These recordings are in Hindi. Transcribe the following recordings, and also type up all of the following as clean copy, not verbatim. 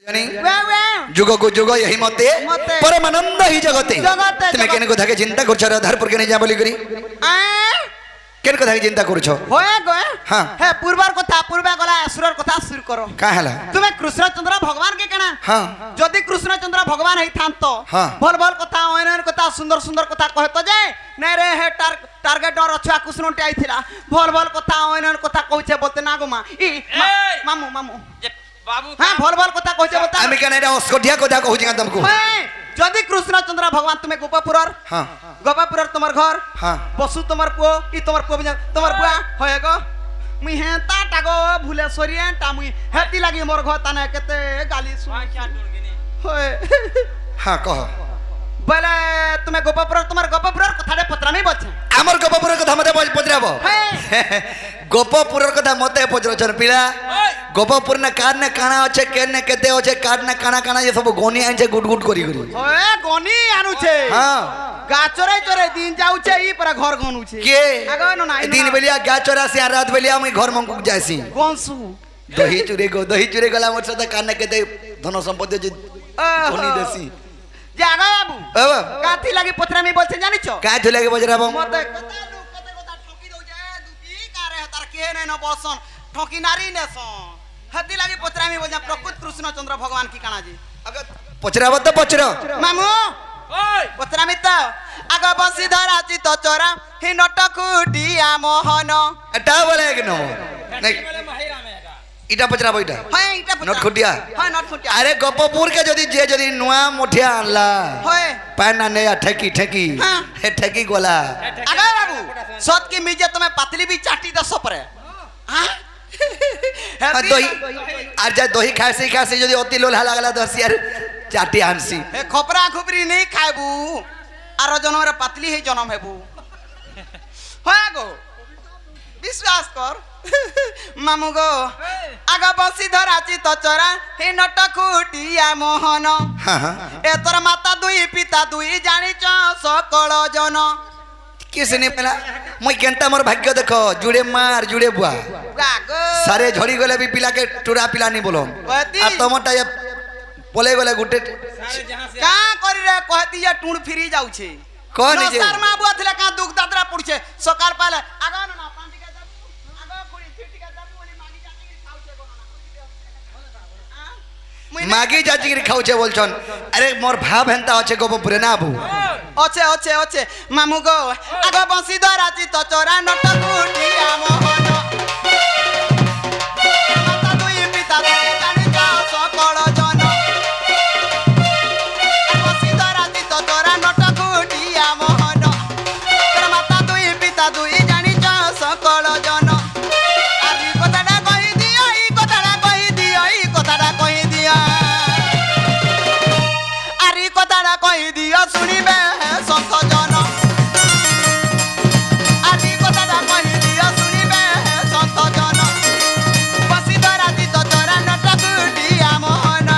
जुग को जुग यही मते परमानंद ही जगते तुम्हें केन कथा के चिंता करछ आधार पर केने जा बोली करी केन कथा के चिंता करछ होए गए हां हे पूर्वर कथा पूर्वा गला असुरर कथा शुरू करो का हला तुम्हें कृष्णचंद्र भगवान के केना हां जदी कृष्णचंद्र भगवान है थांतो भल भल कथा ओनर कथा सुंदर सुंदर कथा कहतो जे नै रे हे टारगेट और अच्छा कृष्णटे आइथिला भल भल कथा ओनर कथा कहछे बोलते ना गो मा ई मामू मामू बाबू हां भल भल कथा कहछे बोलता आमी केना एटा अस्कोटिया कथा कहूची तुमको जदि कृष्णचंद्र भगवान तुम्हें गोपापुरर हां गोपापुरर तुम्हार घर हां बसु तुम्हार पो ई तुम्हार पो तुम्हार बुआ होय गो मुई हे ताटा गो भुलेश्वरी ता मुई हेती लागी मोर घर ताने केते गाली सुन होय हां कह बोले तुम्हें गोपापुरर तुम्हार गोपापुरर कथाडे पत्रा नहीं बचे हमर गोपापुरर कथा मते पजराबो गोपापुरर कथा मते पजरछन पिला गोपापुर ने कार ने काना अच्छे केन ने केते अच्छे कार ने काना काना ये सब गोनी आइन छे गुड गुड करी करी ओए गोनी आनु छे हां गाचरे चरे दिन जाउ छे ई पर घर गनु छे के आगो न नाइ दिन बेलिया गाचरा से रात बेलिया मैं घर मंगु जासी कोनसु दही चुरे गला मोर सदा कार ने केते धन संपत्ति जे गोनी देसी जागा बाबू काथी लागी पत्रा में बोलछे जानि छो का झुले के बजराबो मते कता ठोकी दउ जे दुती कारे तार के नै न बसन ठोकी नारी नेसन हदी लागी पत्रा में बोलजा प्रकृत कृष्णचंद्र भगवान की काना जी अगर पचराबो तो पचरो मामू ओय पत्रा में तो आग बंसी धरा चित चोरा हि नटकुटिया मोहन एटा बोले कि नो नहीं इटा पचराबो इटा हां इटा पचरा नटखुटिया हां नटखुटिया अरे गोपपुर के जदी नुआ मोठिया आनला होय पाना ने ठेकी ठेकी हे ठेकी गोला आगा बाबू सत की मिजे तुम्हें पतली भी चाटी दस परे हां दही आर जा दही खासी जदी अति लोला लागला दस यार चाटी आनसी ए खपरा खपरी नहीं खाबू आरो जन्म रे पतली हे जन्म हेबू होय गो विश्वास कर मामू गो आगा बसी धरा चित चरा हे नटकुटिया मोहन ए तोर माता दुई पिता दुई जानि छ सकल जन किस ने पला मैं केनता मोर भाग्य देखो जुड़े मार जुड़े बुआ सारे झड़ी गले भी पिला के टुरा पिला नहीं बोलो आ तमटा ये पले गले गुटे का करी रे कहती ये टुण फिरी जाउ छे कोन जे सर मा बुआ थले का दुख दादरा पुड़छे सकार पाले आगा न पांडी का जाबू आगा कुड़ी फिटी का जाबू ओली मागी जाती खाउ छे गो ना मागी जाती के खाउ छे बोलछन अरे मोर भाव हेंता अच्छे गोपपुरे ना आबू अच्छे मामू गो आगो बंसी धरा चित चोरा नटकुटिया मोहन माता दुई पिता दुई जानि छ सकल जन बंसी धरा चित चोरा नटकुटिया मोहन तोर माता दुई पिता दुई जानि छ सकल जन आरी कथाटा कहि दियो ई कथाटा कहि दियो ई कथाटा कहि दियो आरी कथाटा कहि दियो सुनिबे संत जन आदि कथाटा कहि दियो सुनिबे संत जन बसी धरा चित चोरा नटकुटिया मोहन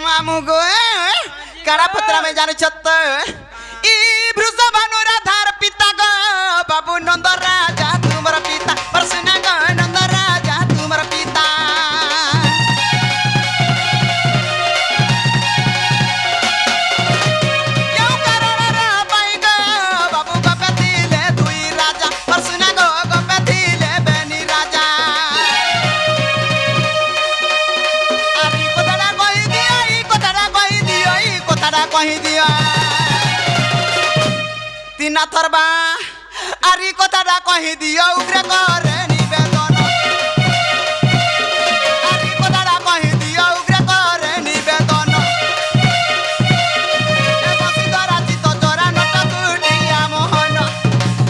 मामू गो काड़ा पत्रा में जाने छत ई वृषभानुरा धार पिता गो बाबू नंद राजा तुमरा पिता प्रसन्न गो नंद राजा तुमरा पिता क्यों कारण रा पाई गो बाबू गपतिले दुई राजा प्रसन्न गो गपतिले बेनी राजा आरी कोदाड़ा कहि दियो ई कोदाड़ा कहि दियो ई कोदाड़ा कहि दियो तीना थरबा आरी कोदाड़ा कहि दियो उग्र करे निवेदन आरी कोदाड़ा कहि दियो उग्र करे निवेदन ए बसी धरा चित चोरा नटकुटिया मोहन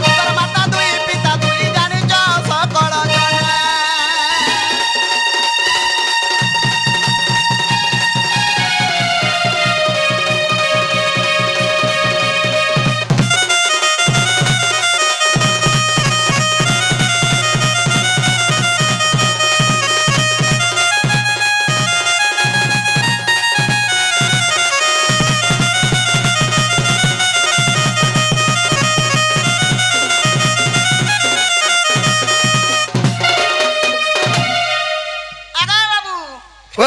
तोर माता दुई पिता दुई जानि छ सकल ओ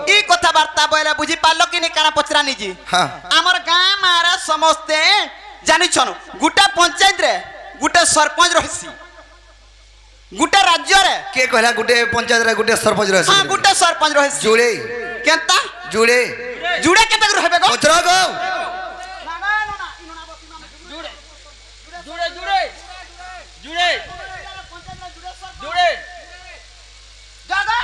ई कथाबार्ता बोले बुझी पारलो कि नहीं काना पचरा निजी हां हमर गां मारा समस्ते जानि छन गुटा पंचायत रे गुटे सरपंच रहसी गुटे राज्य रे के कहला गुटे पंचायत रे गुटे सरपंच रहसी हां गुटे सरपंच रहसी जुड़े केनता जुड़े जुड़े केते रहबे गो पचरा गो जुड़े जुड़े जुड़े जुड़े दादा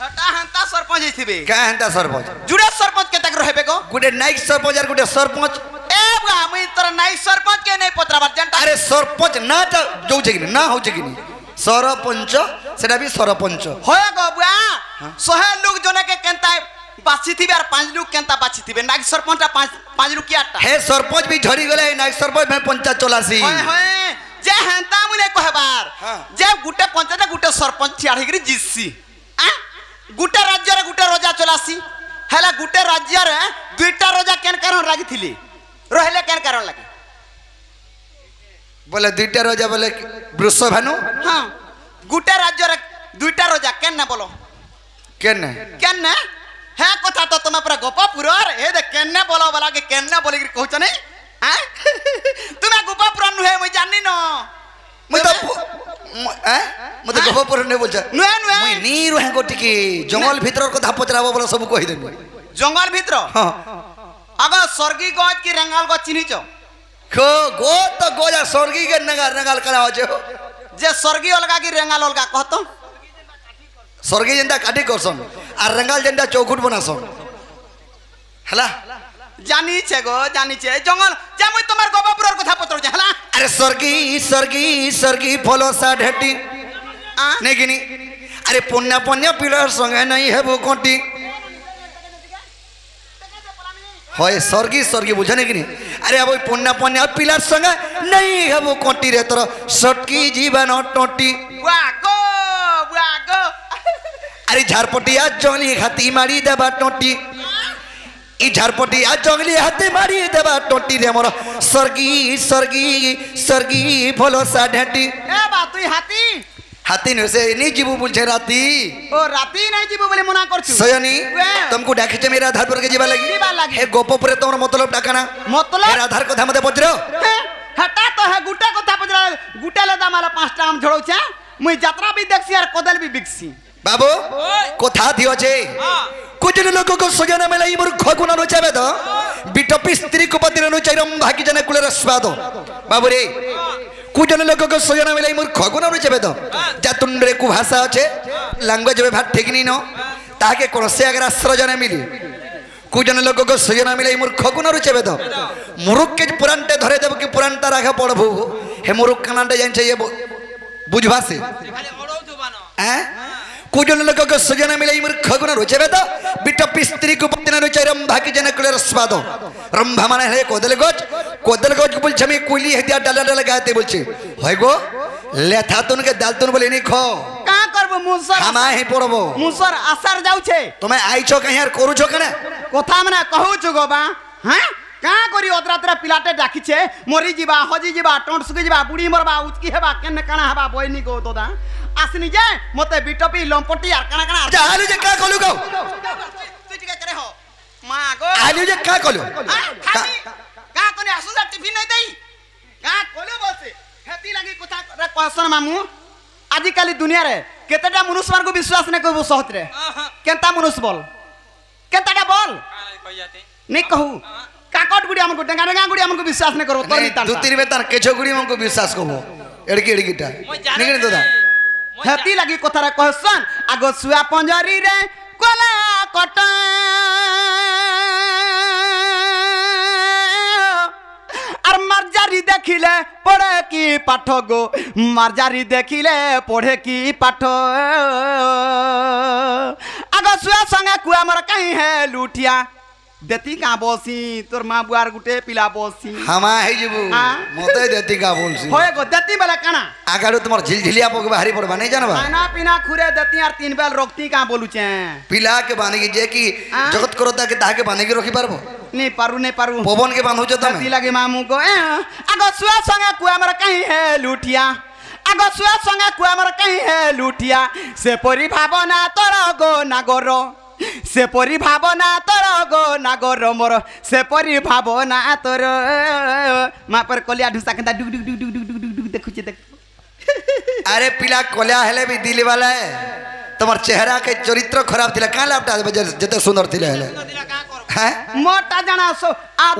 हटा हंता सरपंच हिथिबे का हंता सरपंच जुड़े सरपंच केते रहबे गो गुटे नाइक सरपंच और गुटे सरपंच ए बा मुई तोर नाई सरपंच के नहीं पत्राबार जानता अरे सरपंच ना ता जोजे कि ना होजे कि सरपंच सेटा भी सरपंच होय गो बुआ सोहे लोग जने के केनता बाची थिबे और पांच लोग केनता बाची थिबे नाइक सरपंच पांच लोग कियाटा हे सरपंच भी झड़ी गले नाइक सरपंच में पंचायत चलासी होय होय जे हंता मुने कहबार हां जे गुटे पंचायत गुटे सरपंच छियाड़ी गिरी जिससी आ गुटे राज्य रे गुटे रोजा चलासी हैला गुटे राज्य रे दुईटा रोजा केन कारण लागी थिली रहले केन कारण लागी बोले दुईटा रोजा बोले वृष भानु हां गुटे राज्य रे दुईटा रोजा केन ना बोलो केने केन है कथा तो तुम पूरा गोपापुर हे दे केन्ने बोलो वाला के केन्ने बोली कहू छ नहीं हैं तुम्हें गोपापुर नुहे मुई जानि न मैं तो मते गोपापुर ने बोलछ नुहे नुहे मुई नी रहे गोटी की जंगल भीतर को धा पचराबो बोले सब कहि देबो जंगल भीतर हां अगर स्वर्गी गज की रंगाल गज चिन्ही छ खो गो तो गोजा स्वर्गी के नगाल नगाल करा हो जे स्वर्गी अलगा की रंगाल अलगा कहतो स्वर्गी जेंदा काटी करसन आ रंगाल जेंदा चौखुट बनासन हला जानी छे गो जानी छे जंगल जे मुई तोमार गोपापुर कथा पत्र छ हला अरे स्वर्गी स्वर्गी स्वर्गी फलो सा ढेटी आ नहीं गिनी अरे पुण्य पुण्य पिलर संगे नहीं है वो कोटी होय स्वर्गी स्वर्गी बुझने कि नहीं अरे अब पुण्य पुण्य पिलर संगे नहीं है वो कोटी रे तोर सटकी जीवन टोटी वाह गो अरे झारपटिया जंगली हाथी मारी देबा टोटी ई झारपटिया जंगली हाथी मारी देबा टोटी रे मोर स्वर्गी स्वर्गी स्वर्गी फलो सा ढेटी ए बा तुई हाथी हाथी ने से नहीं जीवू बुझे राती ओ राती नहीं जीवो बोले मना करछु सयनी तुमको डाकिचे मेरा आधार पर के जीवा लगी हे गोपपुरे तोर मतलब डाकना मतलब मेरा आधार कथा मते पचरो हटा तो है गुटा कथा पजरा गुटा ले दामाला पांचटा आम झड़ौ छ मुई यात्रा भी देखसी और कोदल भी बिकसी बाबू कथा दियो छे कुछ लोगों को सजना में लाई मोर खगुना नो चाबे तो बिटपी स्त्री को पतिर नो चाइरम भागी जने कुलेर स्वाद बाबू रे कुछ लोगों को सजना में लाई मोर खगुना नो चाबे तो जातुंडरे को भाषा छे लैंग्वेज में भात ठीक नी नो ताके कोन से अगर आश्रय जने मिली कुछ लोगों को सजना में लाई मोर खगुना नो चाबे तो मुरुक के पुरानटे धरे देब कि पुरानटा राखा पड़बू हे मुरुक कानाटे जान छे ये बुझवा से हैं कुछ लोगों को सजना मिले मोर खगुना रोचेबे तो बिटपी स्त्री को पतिना रोचे रंभा की जने कुलेर स्वाद रंभा माने है कोदल गज को बोल छमी कुली है दिया डाला डाला गाते बोलछे होय गो लेथा तुन के दाल तुन बोले नी खो का करबो मुसर हामा ही पड़बो मुसर आसार जाउ छे तुम्हें आई छो कहीं यार करू छो कने कथा मने कहू छु गो बा हैं का करी ओतरातरा पिलाटे डाकी छे मरी जीवा हजी जीवा टोंट सुकी जीवा बुढ़ी मरबा उचकी हेबा केने काना हेबा बोइनी गो दोदा आसनी जे मते बिटपी लंपटी आर काना काना जा आलू जे का कलु गो तू टिके करे हो मा गो आलू जे का कलु का कोनी आसु जा टिफिन नहीं देई का कोले बसे हेती लागी कथा रे कहसन मामू आजि काली दुनिया रे केतेटा मनुष्य मार को विश्वास ने करबो सहत रे केनता मनुष्य बोल केनताटा बोल नहीं कहू काकट गुड़ी हमको डंगा डंगा गुड़ी हमको विश्वास नहीं करो तो नहीं दो तीन में तार केछो गुड़ी हमको विश्वास करबो एड़की एड़कीटा निकने दोदा हेती लगी कथा रे कहसन आगो सुआ पंजरी रे कोला कट और मरजारी देखिले पढ़े की पाठ गो मरजारी देखिले पढ़े की पाठ आगो सुआ संगे कुआ मर कहीं है लुटिया देती का बोसी तोर मां बुआर गुटे पिला बोसी हमा है जीबू मते देती का बोलसी होय गो देती बेला काना आगाड़ो तुम्हार झिलझिलिया पके बाहरी पड़बा नहीं जानबा खाना पीना खुरे देती और तीन बेल रोकती का बोलू छे पिला के बांधी की जे की जगत करता के ताके बांधी के रखी पारबो नहीं पारू पवन के बांधो छ देती तमे लगे मामू को आगो सुआ संगे कुआ मर कहीं है लुटिया आग सुआ संगे कुआमर कहीं है लुटिया से परी भावना तोर गो नागर से परी भावना तोर गो नागर मोर से परी भावना तोर माँ पर कलिया ढुसा के डुक डुक डुक डुक डुक डुक डुक देखुची देख अरे पिला कलिया हेले भी दिल वाला है तुम्हार चेहरा के चरित्र खराब थिला कां लापटा जते सुंदर थिले हेले हैं मोटा जाना सो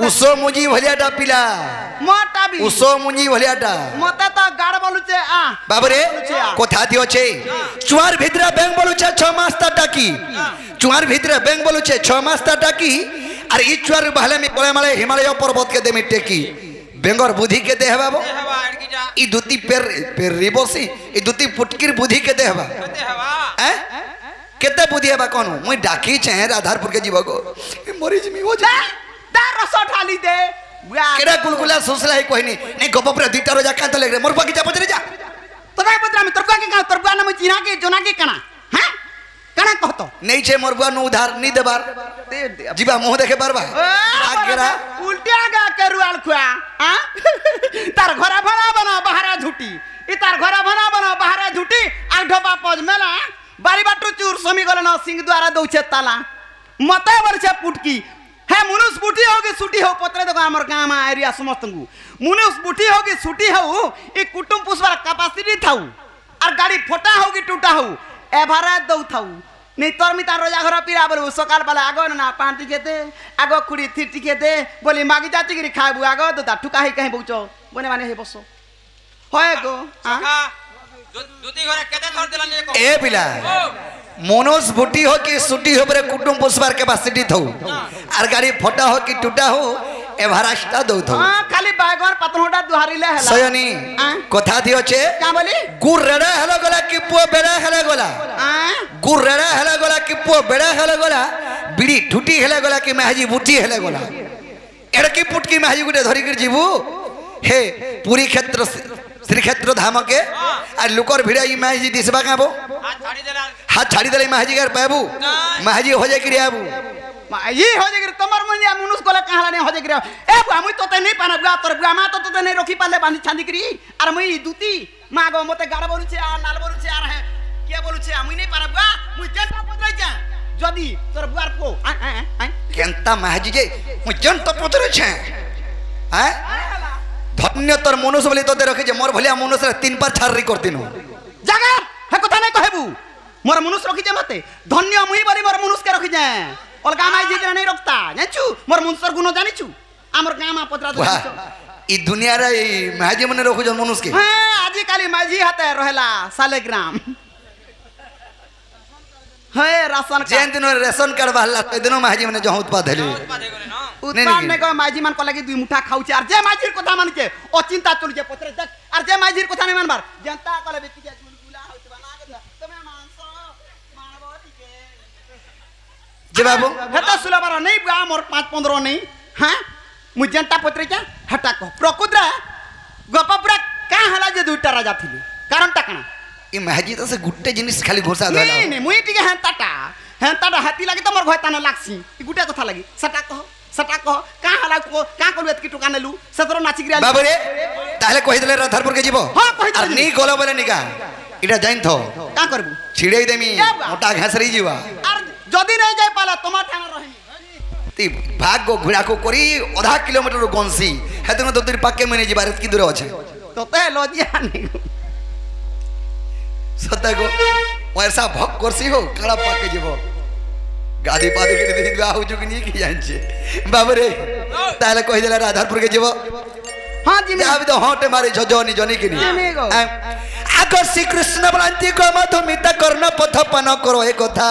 उसो मुजी भलियाटा पिला मोटा भी उसो मुजी भलियाटा मते तो गाड़ बोलुचे आ बाबरे कोथा दियो छे चुआर भितरा बैंक बोलुचे 6 मास ता टाकी चुआर भितरा बैंक बोलुचे 6 मास ता टाकी अरे ई चुआर बहले में कोले माले हिमालय पर्वत के दे मिट्टे की बेंगोर बुद्धि के देह बाबो ई दुती पेर रिबोसी ई दुती पुटकीर बुद्धि के देह बा हैं केते बुद्धि है बा कोनु मुई डाकी छे राधारपुर के जीवगो मोरी जिमी हो जा दा रस ढाली दे केड़ा गुलगुला सुसला है कोई नहीं गोप पर दुईटा रोजा का तो लग रे मोर बगीचा पचरे जा तो काय पत्रा में तोरबा के का तोरबा न चिना के जोना के कणा हैं कणा कहतो नहीं छे मोर बुआ नु उधार नहीं देबार जीवा मुंह देखे बारबा आगेरा उल्टी आगा के रुआल खुआ हां तार घरा भरा बना बहारा झूठी ई तार घरा भरा बना बहारा झूठी आ ढोबा पज मेला बारी बाटू चूर समी गले न सिंह द्वारा दउछे ताला मते बरछे पुटकी हे मुनुस बुटी होगी सुटी हो पत्रे देखो हमर गांव में एरिया समस्तंगु मुनुस बुटी होगी सुटी हो ई कुटुंब पुष्पर कैपेसिटी थाउ और गाड़ी फोटा होगी टूटा हो एभारे दउ थाउ नहीं तोर मिता रोजा घर पीरा बोलू सकाल वाला आगो ना पांटी के दे आगो खुड़ी थिटी के दे बोली मागी जाती गिरी खाबू आगो तो ठुका ही कहीं बुचो बने माने हे बसो होय गो दुती घरे केते थर दिलानी को ए बिला मोनोस बुटी हो कि सुटी हो बरे कुटुंब पुष्पर कैपेसिटी थौ और गाड़ी फोटा हो कि टूटा हो एवरास्टा दउ थौ हां खाली बैगन पतनोटा दुहारी ले हला सयनी कथा दियो छे क्या बोली गुर रेड़ा हेलो गला कि पुओ बेड़ा हेलो गला गुर रेड़ा हेलो गला कि पुओ बेड़ा हेलो गला बिड़ी ठुटी हेलो गला कि महजी बुटी हेलो गला एड़की पुटकी महजी गुटे धरी कर जीवू हे पूरी क्षेत्र श्री क्षेत्र धाम के आ लुकर भिड़ा ई महजी दिसबा काबो हाथ छाड़ी देले महजी कर पाबू महजी हो जाय क्रिया आबू ये हो जाएगी तमर मुनिया मुनुस कोला कहां नहीं हो जाएगी ए बुआ मुई तोते नहीं पाना बुआ तोर बुआ मा तोते नहीं रोकी पाले बांधी छांदी करी अरे मुई दूती मागो मते गाड़ बोलुछे आ नाल बोलुछे आ रहे के बोलुछे मुई नहीं पाना बुआ मुई जेंटा पतरे जा जदी तोर बुआर को केंता महजी जे मुई जेंटा पतरे छे हैं धन्य तोर मनुष्य बोली तोते रखे जे मोर भलिया मनुष्य 3 बार छारी करतिनो जगह हे कथा नहीं कहबू मोर मनुष्य रखी जे मते धन्य मुई बोली मोर मनुष्य के रखी जे अलगा माई जी नहीं रखता जानचू मोर मुनसर गुण जानिचू हमर गाम में पतरा तो ई दुनिया रे माजी मने रखो जन मनुष्य के हां आजि काली माजी हाते रहेला सालेग्राम हे राशन जेन दिन रेशन कार्ड बहला ते दिन माजी मने जहाँ उत्पाद हेले उत्पाद ने को माजी मान को लगी 2 मुठा खाऊ चार जे माजीर कथा मान के ओ चिंता चल जे पतरे देख और जे माजीर कथा नहीं मानबार जनता को ले बिकी जे गुलगुला होत बना के तमे मानसो मानबो ठीक जे बाबू हेता सुलबार नहीं बुआ मोर 5-15 नहीं हां मु जनता पत्रे जा हटा को प्रकुद्रा गपपुरा का हला जे दुटा राजा थिली कारण ता कना ई महजी तो से गुट्टे जिनिस खाली घोषा देला नहीं नहीं मुई टिके हेंताटा हाथी लागी तो मोर भय ताना लागसी ई गुटा कथा लागी सटा कहो का हला को का कोलु एतकी टुका नेलु सतरो नाची गिरा बाबू रे ताले कहि देले राधारपुर के जीवो हां कहि और नी गोलो बोले निका इटा जाइन थो का करबू छिड़े देमी मोटा घासरी जीवा और जदी नहीं जाय पाला तोमा ठाना रही ती भाग गो घुड़ा को करी आधा किलोमीटर गंसी हेतन तो तेरी पाके मने जीवा की दूर अछि तोते लजिया नहीं सता गो वैसा भक करसी हो कड़ा पाके जीवो गादी पादी के दे दिवा हो जुगनी की जानछे बाबू रे ताले कहि देला राधारपुर के जीवो हां जी अब तो हटे मारे जजनी जनी के नहीं आगो श्री कृष्ण भ्रांति को मधुमिता कर्ण पथ पान करो ए कथा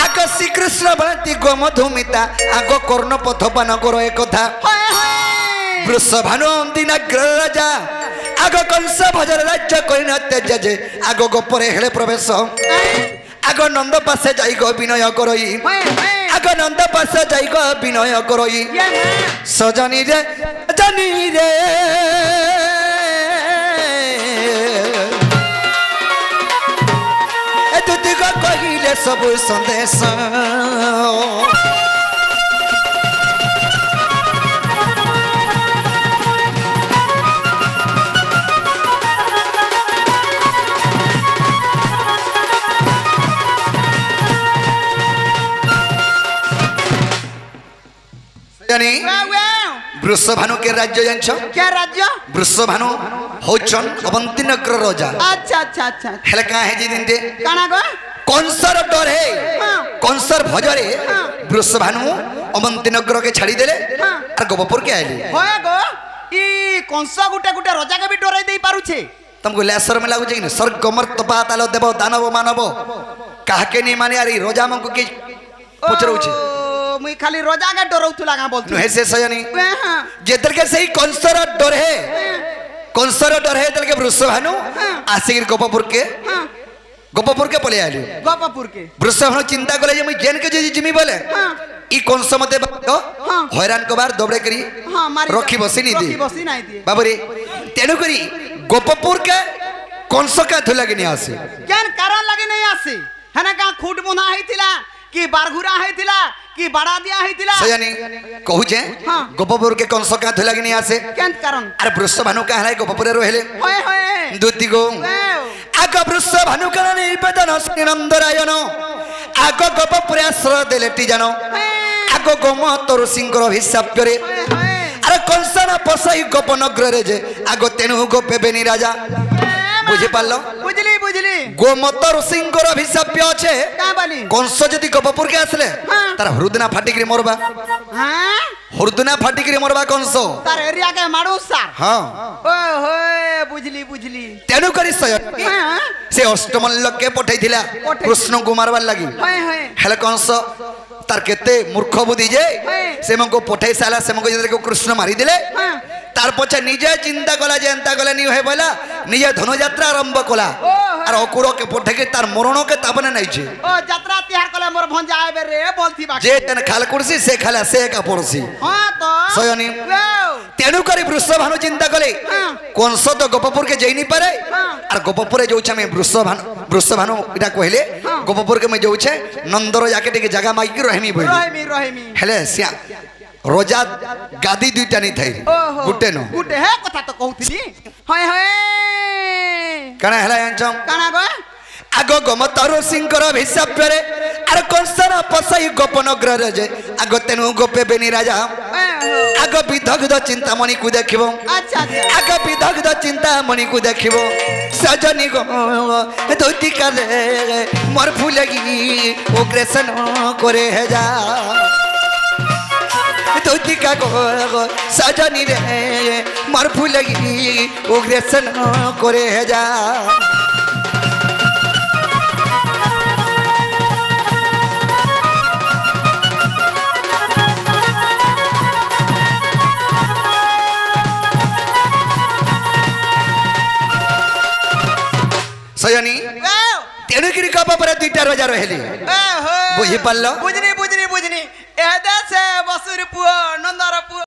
आगो श्री कृष्ण भ्रांति को मधुमिता आगो कर्ण पथ पान करो ए कथा वृषभानु दिनाग्र राजा आगो कंस भजर राज्य करि न तेज जे आगो गोपरे हेले प्रवेश आगो नंद पासे जाई गो विनय करई आगो नंद पासे जाई गो विनय करई सजनी रे जनी रे ए तुति को कहिले सब संदेश জানি वे বৃষভানু কে রাজ্য জানছ क्या राज्य বৃষভানু হচ্ছন অবন্তীনগর রাজা अच्छा अच्छा अच्छा হেলে কা হে যে দিনতে काना गो कंसर डरे हाँ। कंसर भजरे हाँ। वृषभानु अवंतीनगर के छाड़ी देले हाँ। और गोपपुर के आइले होए गो ई कंस गुटे गुटे रजा के भी डराई देई पारुछे तुमको लेसर में लागु जे स्वर्ग मर्त पाताल देव दानव मानव काहके नहीं माने अरे रोजा मंको के पचरउछे मुई खाली रजा के डरौतु लागा बोलतु नु हेसे सयनी हां जेतर के सही कंसर डरे कंसर डरे तल के वृषभानु हाँ। आसिर गोपपुर के हां गोपपुर के पले आइले गोपापुर के वृषभानु चिंता कले जे मैं जेन के जे जिमी बोले हां ई कंस मते बातो हाँ। हैरान को बार दबड़े करी हां मारी रखी बसी नहीं दी रखी बसी नहीं दी बाबरे तेनु करी गोपपुर के कंस का धुला के नहीं आसे केन कारण लगे नहीं आसी हने का खूट मुना हैतिला कि बारघुरा हैतिला कि बड़ा दिया हैतिला सयानी कहू जे हाँ। गोपपुर के कंस का धुला के नहीं आसे केन कारण अरे वृषभानु का हलाय गोपपुर रोहेले होए होए दूती गो वेव आग वृषभानु का निवेदन श्रीनंदरायन आग गोपपुर आश्रय देलेटी जानो आग गोम तोर सिंहर अभिशाप्य रे होए अरे कंसना पसाई गोपनगर रे जे आग तेनु गोपे बेनी राजा बुझी पारलो बुझली बुझली गोमतर सिंहर अभिशाप्य छे का बोली कंस जदि गोपपुर के आसले हाँ। तार हृदना फाटिकरी मरबा हां हृदना फाटिकरी मरबा कंस तार एरिया के मारू सार हाँ ओए होए बुझली बुझली तेनु करी सय हां से अष्टमल्ल के पठैथिला पठै- कृष्ण को मारबार लागि होए होए हेले कंस तार केते मूर्ख बुद्धि जे हाँ। से मको पठै साला से मको जदि को कृष्ण मारी दिले हां तार पछे निजे चिंता कला जे एंता कला नी होय बोला निजे धनुयात्रा आरंभ कला ओ, हाँ। और अकुर के पठे के तार मरण के तापने नहीं छे ओ यात्रा तिहार कले मोर भंजा आबे रे बोलथी बाकी जे जन खाल कुर्सी से खाला से का पड़सी हां तो सयनी वेव तेनु करी वृषभानु चिंता कले हाँ। कंस तो गोपपुर के जई नहीं पारे हाँ। और गोपपुर जो छे में वृषभानु इटा कहले हाँ। गोपपुर के में जो छे नंदर जाके टिके जगह माई की रहमी बोली रहिमी हेले सिया रोजा गादी दुईटा नहीं थाई ओहो गुटे नो गुटे हे कथा तो कहउथली होए होए कणा हेला यांचम काना गो आगो गोमतर सिंहर अभिशाप्य रे अरे कंसना पसाई गोपनगर रे जे आगो तेनु गोपे बेनी राजा आगो विदग्ध चिंतामणि को देखिबो अच्छा अच्छा आगो विदग्ध चिंतामणि को देखिबो सजनी गो धोती काले मोर फुलगी ओग्रेसन करे हे जा धोती का गो सजनी रे मोर फुलगी ओग्रेसन करे हे जा सयनी वेव तेणुगिरी कप पर दुईटा रोजा रहली ओहो बुझी पारलो बुझनी बुझनी बुझनी एदे से बसुर पुओ नंदर पुओ